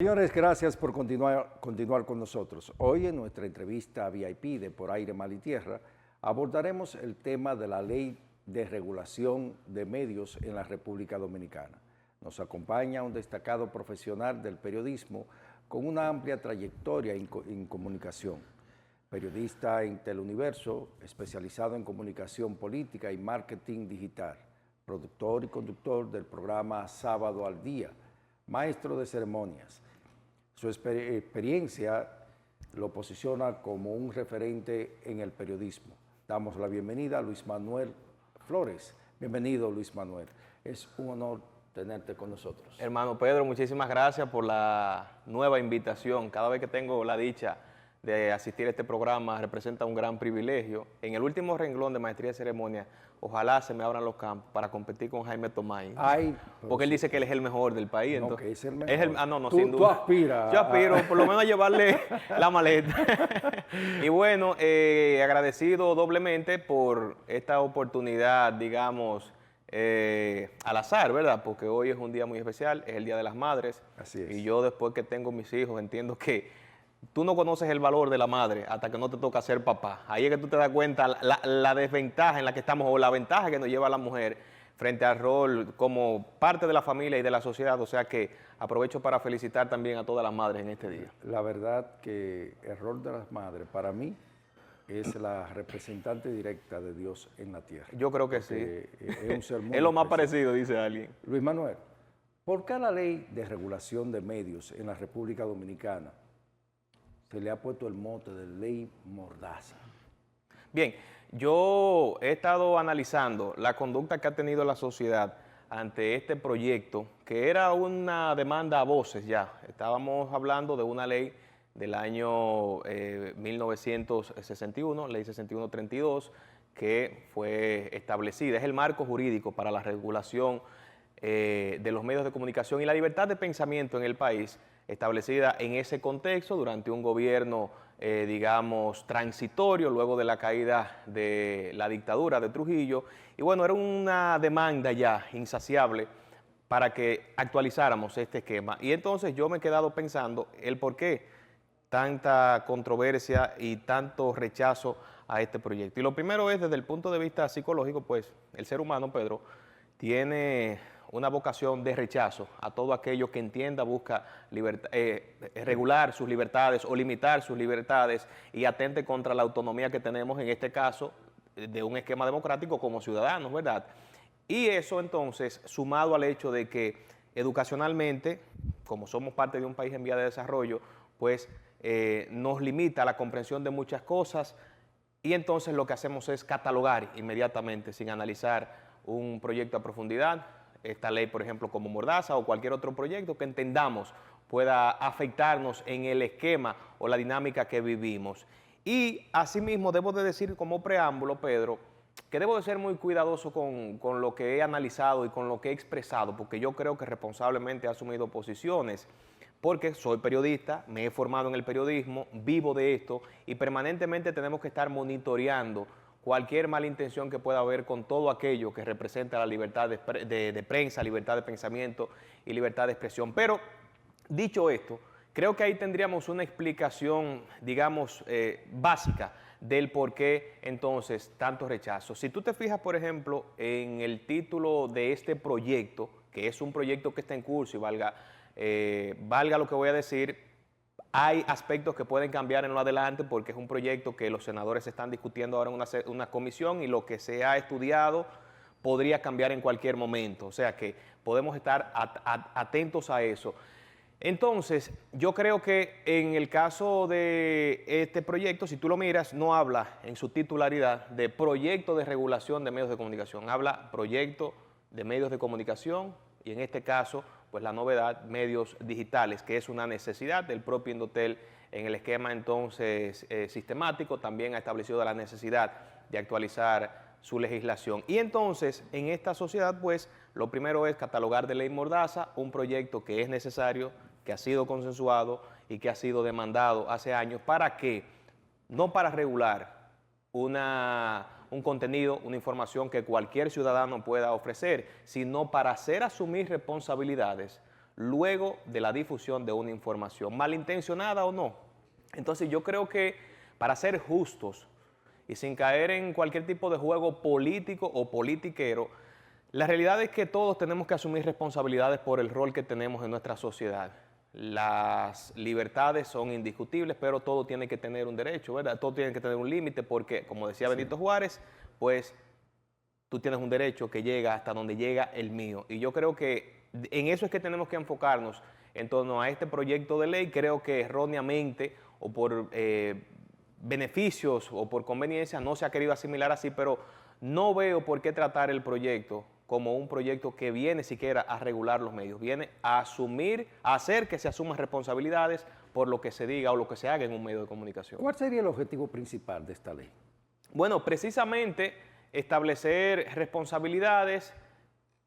Señores, gracias por continuar con nosotros. Hoy en nuestra entrevista VIP de Por Aire, Mal y Tierra abordaremos el tema de la Ley de Regulación de Medios en la República Dominicana. Nos acompaña un destacado profesional del periodismo con una amplia trayectoria en comunicación. Periodista en Teleuniverso, especializado en comunicación política y marketing digital. Productor y conductor del programa Sábado al Día. Maestro de ceremonias. Su experiencia lo posiciona como un referente en el periodismo. Damos la bienvenida a Luis Manuel Flores. Bienvenido, Luis Manuel. Es un honor tenerte con nosotros. Hermano Pedro, muchísimas gracias por la nueva invitación. Cada vez que tengo la dicha de asistir a este programa representa un gran privilegio. En el último renglón de Maestría de Ceremonia, ojalá se me abran los campos para competir con Jaime Tomay. Porque él dice que él es el mejor del país. No, entonces, que es el mejor. No, sin duda. Tú aspiras. Yo aspiro, por lo menos a llevarle la maleta. Y bueno, agradecido doblemente por esta oportunidad, digamos, al azar, ¿verdad? Porque hoy es un día muy especial, es el Día de las Madres. Así es. Y yo después que tengo mis hijos entiendo que tú no conoces el valor de la madre hasta que no te toca ser papá. Ahí es que tú te das cuenta la desventaja en la que estamos o la ventaja que nos lleva la mujer frente al rol como parte de la familia y de la sociedad. O sea que aprovecho para felicitar también a todas las madres en este día. La verdad que el rol de las madres para mí es la representante directa de Dios en la tierra. Yo creo que sí. Es un ser muy es lo más especial. parecido, dice alguien. Luis Manuel, ¿por qué a la Ley de Regulación de Medios en la República Dominicana se le ha puesto el mote de Ley Mordaza? Bien, yo he estado analizando la conducta que ha tenido la sociedad ante este proyecto, que era una demanda a voces ya. Estábamos hablando de una ley del año 1961, Ley 6132, que fue establecida. Es el marco jurídico para la regulación de los medios de comunicación y la libertad de pensamiento en el país, establecida en ese contexto durante un gobierno, digamos, transitorio, luego de la caída de la dictadura de Trujillo. Y bueno, era una demanda ya insaciable para que actualizáramos este esquema. Y entonces yo me he quedado pensando el por qué tanta controversia y tanto rechazo a este proyecto. Y lo primero es, desde el punto de vista psicológico, pues el ser humano, Pedro, tiene una vocación de rechazo a todo aquello que entienda, busca regular sus libertades o limitar sus libertades y atente contra la autonomía que tenemos, en este caso, de un esquema democrático como ciudadanos, ¿verdad? Y eso entonces, sumado al hecho de que educacionalmente, como somos parte de un país en vía de desarrollo, pues nos limita la comprensión de muchas cosas y entonces lo que hacemos es catalogar inmediatamente, sin analizar un proyecto a profundidad, esta ley, por ejemplo, como Mordaza o cualquier otro proyecto que entendamos pueda afectarnos en el esquema o la dinámica que vivimos. Y asimismo debo de decir como preámbulo, Pedro, que debo de ser muy cuidadoso con lo que he analizado y con lo que he expresado, porque yo creo que responsablemente he asumido posiciones, porque soy periodista, me he formado en el periodismo, vivo de esto y permanentemente tenemos que estar monitoreando cualquier mala intención que pueda haber con todo aquello que representa la libertad de prensa, libertad de pensamiento y libertad de expresión. Pero, dicho esto, creo que ahí tendríamos una explicación, digamos, básica del por qué entonces tanto rechazo. Si tú te fijas, por ejemplo, en el título de este proyecto, que es un proyecto que está en curso y valga lo que voy a decir, hay aspectos que pueden cambiar en lo adelante porque es un proyecto que los senadores están discutiendo ahora en una comisión y lo que se ha estudiado podría cambiar en cualquier momento. O sea que podemos estar atentos a eso. Entonces, yo creo que en el caso de este proyecto, si tú lo miras, no habla en su titularidad de proyecto de regulación de medios de comunicación. Habla proyecto de medios de comunicación y en este caso, pues la novedad, medios digitales, que es una necesidad del propio Indotel en el esquema entonces sistemático, también ha establecido la necesidad de actualizar su legislación. Y entonces, en esta sociedad, pues, lo primero es catalogar de ley Mordaza un proyecto que es necesario, que ha sido consensuado y que ha sido demandado hace años. ¿Para qué? No para regular un contenido, una información que cualquier ciudadano pueda ofrecer, sino para hacer asumir responsabilidades luego de la difusión de una información, malintencionada o no. Entonces yo creo que para ser justos y sin caer en cualquier tipo de juego político o politiquero, la realidad es que todos tenemos que asumir responsabilidades por el rol que tenemos en nuestra sociedad. Las libertades son indiscutibles, pero todo tiene que tener un derecho, ¿verdad? Todo tiene que tener un límite porque, como decía Benito Juárez, pues tú tienes un derecho que llega hasta donde llega el mío. Y yo creo que en eso es que tenemos que enfocarnos en torno a este proyecto de ley. Creo que erróneamente o por beneficios o por conveniencia no se ha querido asimilar así, pero no veo por qué tratar el proyecto como un proyecto que viene siquiera a regular los medios, viene a asumir, a hacer que se asuman responsabilidades por lo que se diga o lo que se haga en un medio de comunicación. ¿Cuál sería el objetivo principal de esta ley? Bueno, precisamente establecer responsabilidades,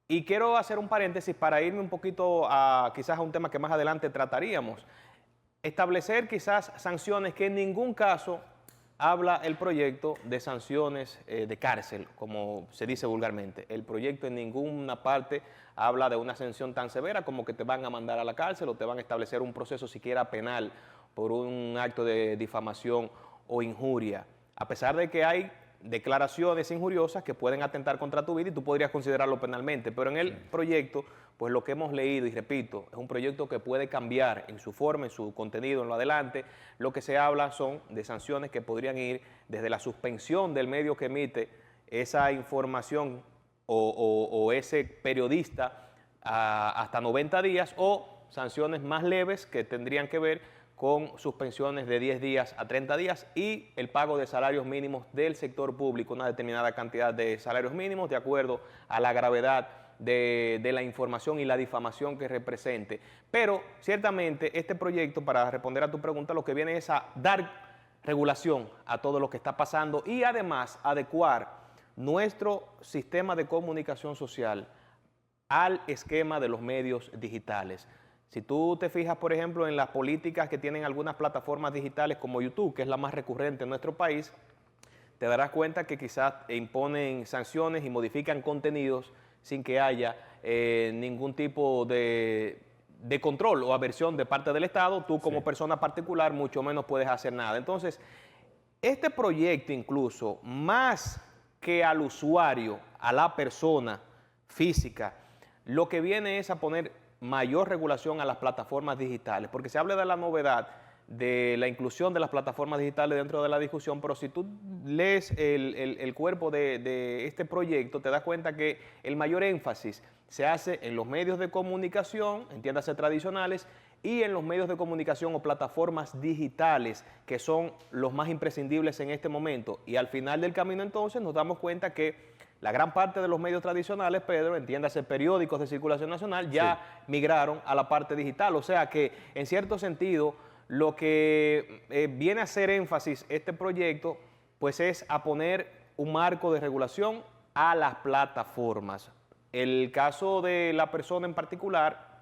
y quiero hacer un paréntesis para irme un poquito a quizás a un tema que más adelante trataríamos. Establecer quizás sanciones que en ningún caso habla el proyecto de sanciones de cárcel, como se dice vulgarmente. El proyecto en ninguna parte habla de una sanción tan severa como que te van a mandar a la cárcel o te van a establecer un proceso siquiera penal por un acto de difamación o injuria. A pesar de que hay declaraciones injuriosas que pueden atentar contra tu vida y tú podrías considerarlo penalmente, pero en el proyecto, pues lo que hemos leído, y repito, es un proyecto que puede cambiar en su forma, en su contenido, en lo adelante. Lo que se habla son de sanciones que podrían ir desde la suspensión del medio que emite esa información o ese periodista hasta 90 días, o sanciones más leves que tendrían que ver con suspensiones de 10 días a 30 días y el pago de salarios mínimos del sector público, una determinada cantidad de salarios mínimos de acuerdo a la gravedad de la información y la difamación que represente. Pero ciertamente este proyecto, para responder a tu pregunta, lo que viene es a dar regulación a todo lo que está pasando y además adecuar nuestro sistema de comunicación social al esquema de los medios digitales. Si tú te fijas, por ejemplo, en las políticas que tienen algunas plataformas digitales como YouTube, que es la más recurrente en nuestro país, te darás cuenta que quizás imponen sanciones y modifican contenidos sin que haya ningún tipo de control o aversión de parte del Estado. Tú como persona particular mucho menos puedes hacer nada. Entonces, este proyecto incluso, más que al usuario, a la persona física, lo que viene es a poner mayor regulación a las plataformas digitales, porque se habla de la novedad de la inclusión de las plataformas digitales dentro de la discusión, pero si tú lees el cuerpo de este proyecto, te das cuenta que el mayor énfasis se hace en los medios de comunicación, entiéndase tradicionales, y en los medios de comunicación o plataformas digitales, que son los más imprescindibles en este momento. Y al final del camino entonces nos damos cuenta que la gran parte de los medios tradicionales, Pedro, entiéndase periódicos de circulación nacional, ya migraron a la parte digital. O sea que, en cierto sentido, lo que viene a hacer énfasis este proyecto, pues es a poner un marco de regulación a las plataformas. El caso de la persona en particular,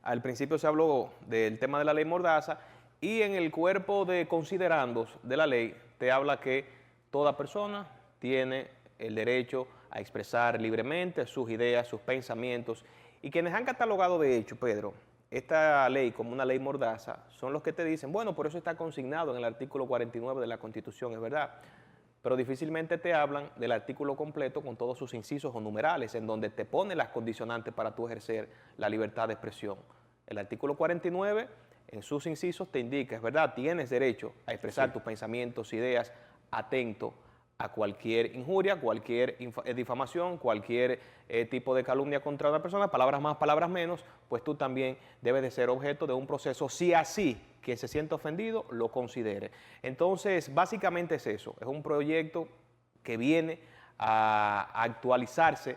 al principio se habló del tema de la ley Mordaza, y en el cuerpo de considerandos de la ley te habla que toda persona tiene el derecho a expresar libremente sus ideas, sus pensamientos, y quienes han catalogado de hecho, Pedro, esta ley como una ley Mordaza, son los que te dicen, bueno, por eso está consignado en el artículo 49 de la Constitución, es verdad, pero difícilmente te hablan del artículo completo con todos sus incisos o numerales, en donde te pone las condicionantes para tú ejercer la libertad de expresión. El artículo 49, en sus incisos, te indica, es verdad, tienes derecho a expresar tus pensamientos, ideas, atento a cualquier injuria, cualquier difamación, cualquier tipo de calumnia contra una persona, palabras más, palabras menos, pues tú también debes de ser objeto de un proceso, si así quien se siente ofendido lo considere. Entonces, básicamente es eso, es un proyecto que viene a actualizarse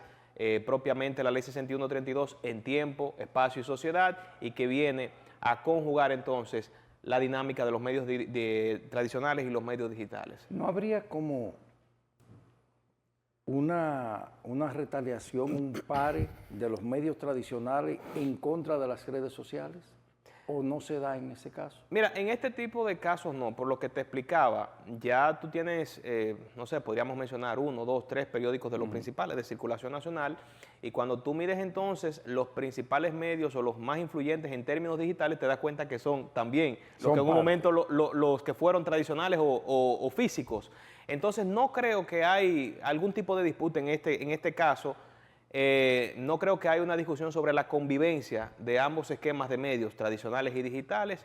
propiamente la Ley 6132 en tiempo, espacio y sociedad, y que viene a conjugar entonces la dinámica de los medios tradicionales y los medios digitales. ¿No habría como una retaliación, un pare de los medios tradicionales en contra de las redes sociales? o no se da en ese caso? Mira, en este tipo de casos no, por lo que te explicaba, ya tú tienes, no sé, podríamos mencionar 1, 2, 3 periódicos de los principales de circulación nacional, y cuando tú mides entonces los principales medios o los más influyentes en términos digitales, te das cuenta que son también los que en un momento los que fueron tradicionales o físicos. Entonces no creo que hay algún tipo de disputa en este caso. No creo que haya una discusión sobre la convivencia de ambos esquemas de medios, tradicionales y digitales.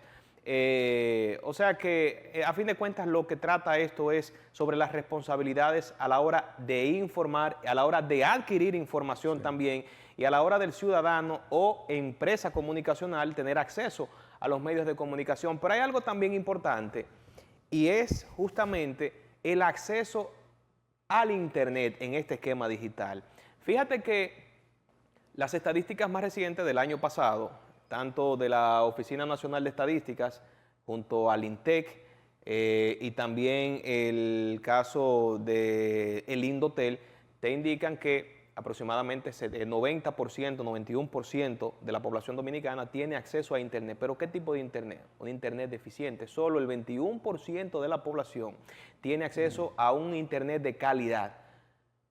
O sea que, a fin de cuentas, lo que trata esto es sobre las responsabilidades a la hora de informar, a la hora de adquirir información también, y a la hora del ciudadano o empresa comunicacional tener acceso a los medios de comunicación. Pero hay algo también importante, y es justamente el acceso al Internet en este esquema digital. Fíjate que las estadísticas más recientes del año pasado, tanto de la Oficina Nacional de Estadísticas junto al INTEC y también el caso del Indotel, te indican que aproximadamente el 90%, 91% de la población dominicana tiene acceso a Internet. ¿Pero qué tipo de Internet? Un Internet deficiente. Solo el 21% de la población tiene acceso a un Internet de calidad.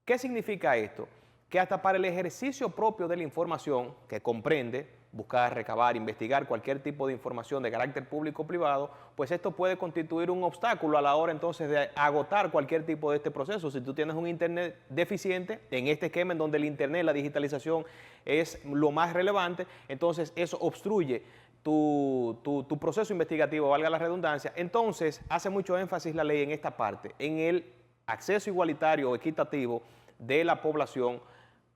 ¿Qué significa esto? Que hasta para el ejercicio propio de la información, que comprende buscar, recabar, investigar cualquier tipo de información de carácter público o privado, pues esto puede constituir un obstáculo a la hora entonces de agotar cualquier tipo de este proceso. Si tú tienes un Internet deficiente, en este esquema en donde el Internet, la digitalización es lo más relevante, entonces eso obstruye tu proceso investigativo, valga la redundancia. Entonces hace mucho énfasis la ley en esta parte, en el acceso igualitario o equitativo de la población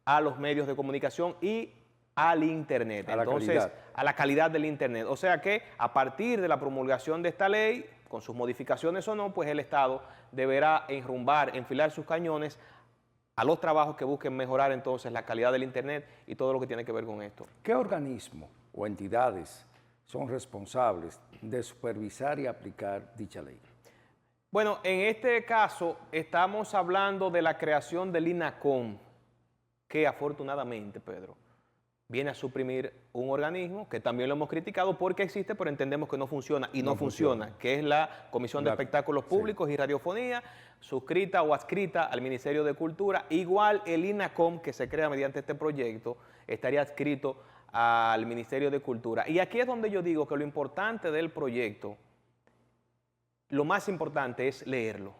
a los medios de comunicación y al Internet. Entonces, a la calidad del Internet. O sea que a partir de la promulgación de esta ley, con sus modificaciones o no, pues el Estado deberá enfilar sus cañones a los trabajos que busquen mejorar entonces la calidad del Internet y todo lo que tiene que ver con esto. ¿Qué organismo o entidades son responsables de supervisar y aplicar dicha ley? Bueno, en este caso estamos hablando de la creación del INACOM, que afortunadamente, Pedro, viene a suprimir un organismo que también lo hemos criticado porque existe, pero entendemos que no funciona y no funciona, que es la Comisión de Espectáculos Públicos y Radiofonía, suscrita o adscrita al Ministerio de Cultura. Igual el INACOM, que se crea mediante este proyecto, estaría adscrito al Ministerio de Cultura. Y aquí es donde yo digo que lo importante del proyecto, lo más importante es leerlo.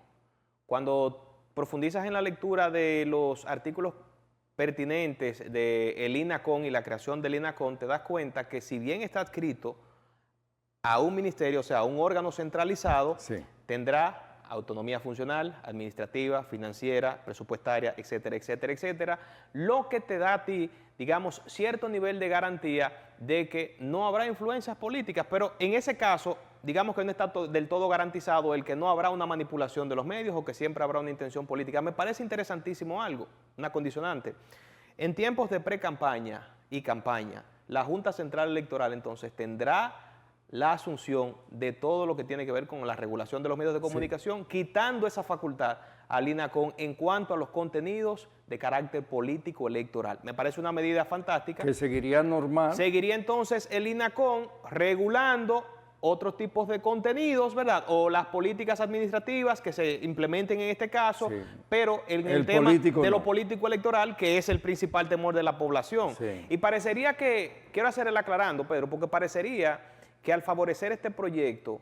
Cuando profundizas en la lectura de los artículos pertinentes del INACOM y la creación del INACOM, te das cuenta que si bien está adscrito a un ministerio, o sea, a un órgano centralizado, tendrá autonomía funcional, administrativa, financiera, presupuestaria, etcétera, etcétera, etcétera, lo que te da a ti, digamos, cierto nivel de garantía de que no habrá influencias políticas, pero en ese caso, digamos que no está del todo garantizado el que no habrá una manipulación de los medios o que siempre habrá una intención política. Me parece interesantísimo algo, una condicionante. En tiempos de pre-campaña y campaña, la Junta Central Electoral entonces tendrá la asunción de todo lo que tiene que ver con la regulación de los medios de comunicación, quitando esa facultad al INACOM en cuanto a los contenidos de carácter político electoral. Me parece una medida fantástica. Que seguiría normal. Seguiría entonces el INACOM regulando otros tipos de contenidos, ¿verdad? O las políticas administrativas que se implementen en este caso, pero en el tema de lo político electoral, que es el principal temor de la población. Y parecería que, quiero hacer el aclarando, Pedro, porque parecería que al favorecer este proyecto,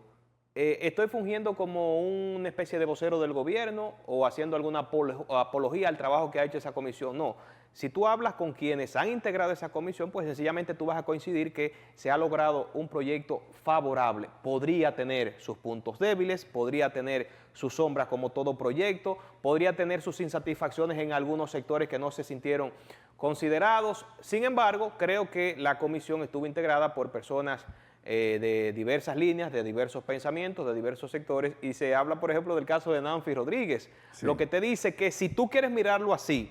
estoy fungiendo como una especie de vocero del gobierno o haciendo alguna apología al trabajo que ha hecho esa comisión. No, si tú hablas con quienes han integrado esa comisión, pues sencillamente tú vas a coincidir que se ha logrado un proyecto favorable. Podría tener sus puntos débiles, podría tener sus sombras como todo proyecto, podría tener sus insatisfacciones en algunos sectores que no se sintieron considerados. Sin embargo, creo que la comisión estuvo integrada por personas de diversas líneas, de diversos pensamientos, de diversos sectores, y se habla, por ejemplo, del caso de Nanfi Rodríguez, lo que te dice que si tú quieres mirarlo así,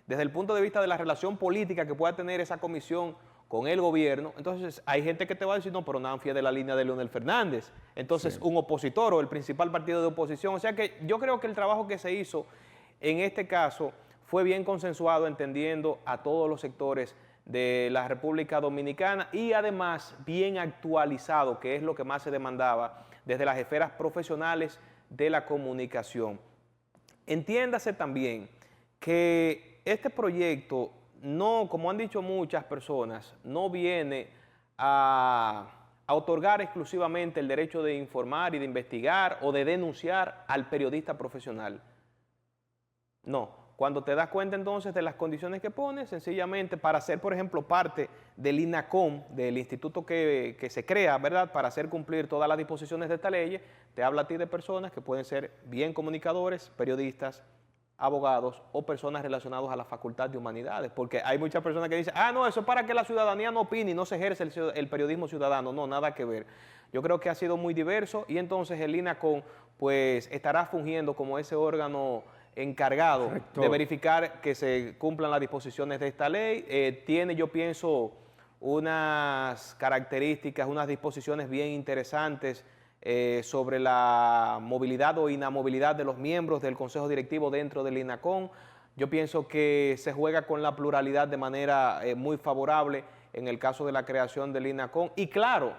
desde el punto de vista de la relación política que pueda tener esa comisión con el gobierno, entonces hay gente que te va a decir, no, pero Nanfi es de la línea de Leonel Fernández, entonces un opositor o el principal partido de oposición. O sea que yo creo que el trabajo que se hizo en este caso fue bien consensuado, entendiendo a todos los sectores de la República Dominicana y además bien actualizado, que es lo que más se demandaba desde las esferas profesionales de la comunicación. Entiéndase también que este proyecto no, como han dicho muchas personas, no viene a otorgar exclusivamente el derecho de informar y de investigar o de denunciar al periodista profesional. No, cuando te das cuenta entonces de las condiciones que pone, sencillamente para ser, por ejemplo, parte del INACOM, del instituto que se crea, ¿verdad?, para hacer cumplir todas las disposiciones de esta ley, te habla a ti de personas que pueden ser bien comunicadores, periodistas, abogados o personas relacionadas a la Facultad de Humanidades, porque hay muchas personas que dicen, no, eso es para que la ciudadanía no opine y no se ejerce el periodismo ciudadano. No, nada que ver. Yo creo que ha sido muy diverso y entonces el INACOM pues estará fungiendo como ese órgano encargado de verificar que se cumplan las disposiciones de esta ley. Tiene, yo pienso, unas características, unas disposiciones bien interesantes sobre la movilidad o inamovilidad de los miembros del Consejo Directivo dentro del INACOM. Yo pienso que se juega con la pluralidad de manera muy favorable en el caso de la creación del INACOM. Y claro,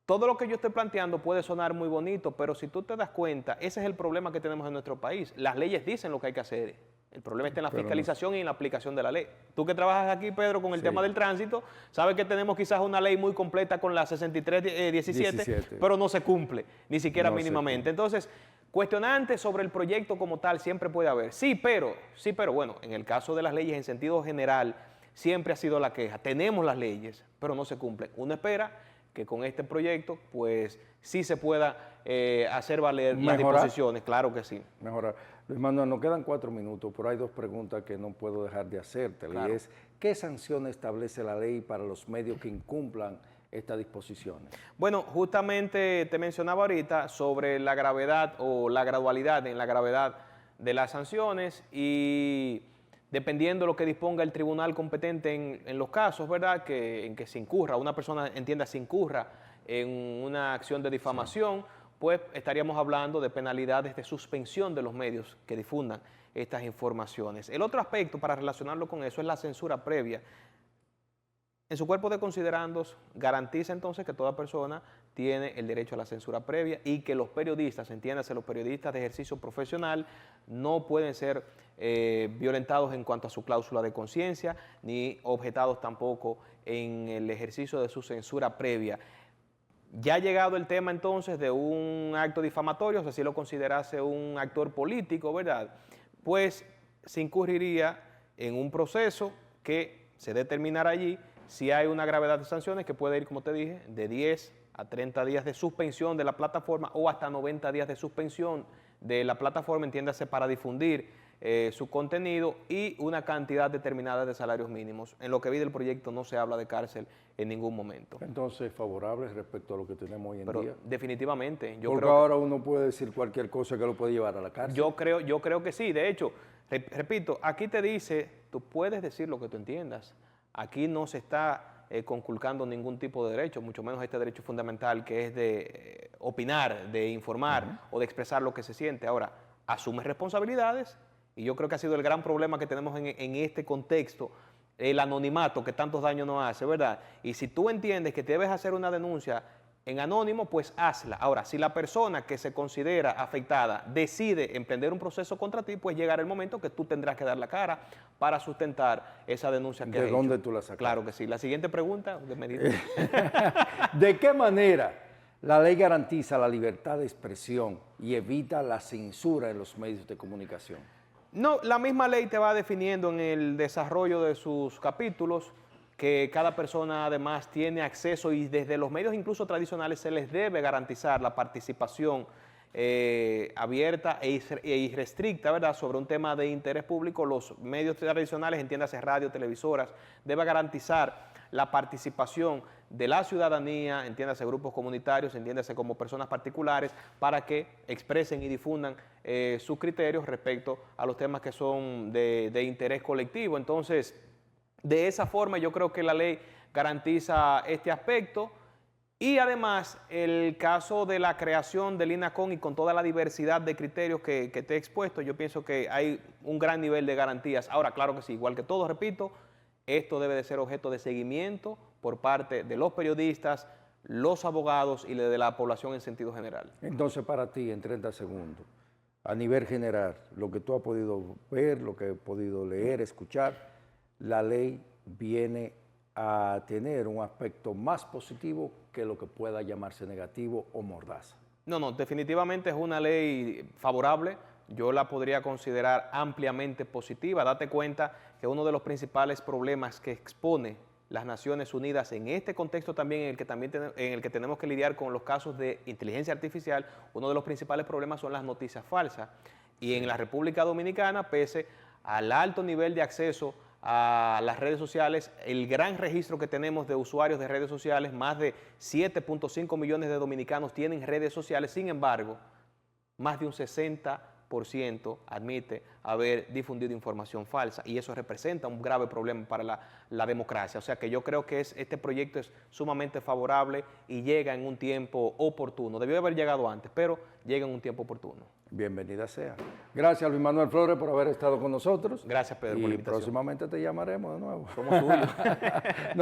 todo lo que yo estoy planteando puede sonar muy bonito, pero si tú te das cuenta, ese es el problema que tenemos en nuestro país. Las leyes dicen lo que hay que hacer. El problema está en la fiscalización y en la aplicación de la ley. Tú que trabajas aquí, Pedro, con el tema del tránsito, sabes que tenemos quizás una ley muy completa con la 6317, pero no se cumple, ni siquiera mínimamente. Entonces, cuestionantes sobre el proyecto como tal siempre puede haber. Sí, pero bueno, en el caso de las leyes en sentido general, siempre ha sido la queja. Tenemos las leyes, pero no se cumplen. Uno espera que con este proyecto, pues, sí se pueda hacer valer las disposiciones, claro que sí. Mejorar. Luis Manuel, nos quedan 4 minutos, pero hay 2 preguntas que no puedo dejar de hacerte. Claro. Y es, ¿qué sanciones establece la ley para los medios que incumplan estas disposiciones? Bueno, justamente te mencionaba ahorita sobre la gravedad o la gradualidad en la gravedad de las sanciones y dependiendo de lo que disponga el tribunal competente en los casos, ¿verdad?, en que se incurra, una persona, entienda, se incurra en una acción de difamación, pues estaríamos hablando de penalidades de suspensión de los medios que difundan estas informaciones. El otro aspecto, para relacionarlo con eso, es la censura previa. En su cuerpo de considerandos garantiza entonces que toda persona tiene el derecho a la censura previa y que los periodistas, entiéndase, los periodistas de ejercicio profesional no pueden ser violentados en cuanto a su cláusula de conciencia ni objetados tampoco en el ejercicio de su censura previa. Ya ha llegado el tema entonces de un acto difamatorio, o sea, si lo considerase un actor político, ¿verdad?, pues se incurriría en un proceso que se determinará allí si hay una gravedad de sanciones que puede ir, como te dije, de 10 a 30 días de suspensión de la plataforma o hasta 90 días de suspensión de la plataforma, entiéndase, para difundir su contenido y una cantidad determinada de salarios mínimos. En lo que vi del proyecto no se habla de cárcel en ningún momento. Entonces, favorables respecto a lo que tenemos hoy en día. Definitivamente. Porque ahora uno puede decir cualquier cosa que lo puede llevar a la cárcel. Yo creo que sí. De hecho, repito, aquí te dice, tú puedes decir lo que tú entiendas. Aquí no se está conculcando ningún tipo de derecho, mucho menos este derecho fundamental que es de opinar, de informar o de expresar lo que se siente. Ahora, asume responsabilidades y yo creo que ha sido el gran problema que tenemos en este contexto, el anonimato que tantos daños nos hace, ¿verdad? Y si tú entiendes que debes hacer una denuncia en anónimo, pues hazla. Ahora, si la persona que se considera afectada decide emprender un proceso contra ti, pues llegará el momento que tú tendrás que dar la cara para sustentar esa denuncia que has hecho. ¿De dónde tú la sacas? Claro que sí. La siguiente pregunta. ¿De qué manera la ley garantiza la libertad de expresión y evita la censura en los medios de comunicación? No, la misma ley te va definiendo en el desarrollo de sus capítulos que cada persona además tiene acceso y desde los medios incluso tradicionales se les debe garantizar la participación abierta e irrestricta, ¿verdad?, sobre un tema de interés público. Los medios tradicionales, entiéndase radio, televisoras, debe garantizar la participación de la ciudadanía, entiéndase grupos comunitarios, entiéndase como personas particulares, para que expresen y difundan sus criterios respecto a los temas que son de interés colectivo. Entonces, de esa forma yo creo que la ley garantiza este aspecto y además el caso de la creación del INACOM y con toda la diversidad de criterios que te he expuesto, yo pienso que hay un gran nivel de garantías. Ahora, claro que sí, igual que todo, repito, esto debe de ser objeto de seguimiento por parte de los periodistas, los abogados y de la población en sentido general. Entonces, para ti, en 30 segundos, a nivel general, lo que tú has podido ver, lo que has podido leer, escuchar, la ley viene a tener un aspecto más positivo que lo que pueda llamarse negativo o mordaza. No, definitivamente es una ley favorable. Yo la podría considerar ampliamente positiva. Date cuenta que uno de los principales problemas que expone las Naciones Unidas en este contexto también en el que tenemos que lidiar con los casos de inteligencia artificial, uno de los principales problemas son las noticias falsas. Y en la República Dominicana, pese al alto nivel de acceso a las redes sociales, el gran registro que tenemos de usuarios de redes sociales, más de 7.5 millones de dominicanos tienen redes sociales, sin embargo, más de un 60% admite haber difundido información falsa y eso representa un grave problema para la democracia. O sea que yo creo que este proyecto es sumamente favorable y llega en un tiempo oportuno. Debió haber llegado antes, pero llega en un tiempo oportuno. Bienvenida sea. Gracias, Luis Manuel Flores, por haber estado con nosotros. Gracias, Pedro, por la Y invitación. próximamente te llamaremos de nuevo. Somos tuyos.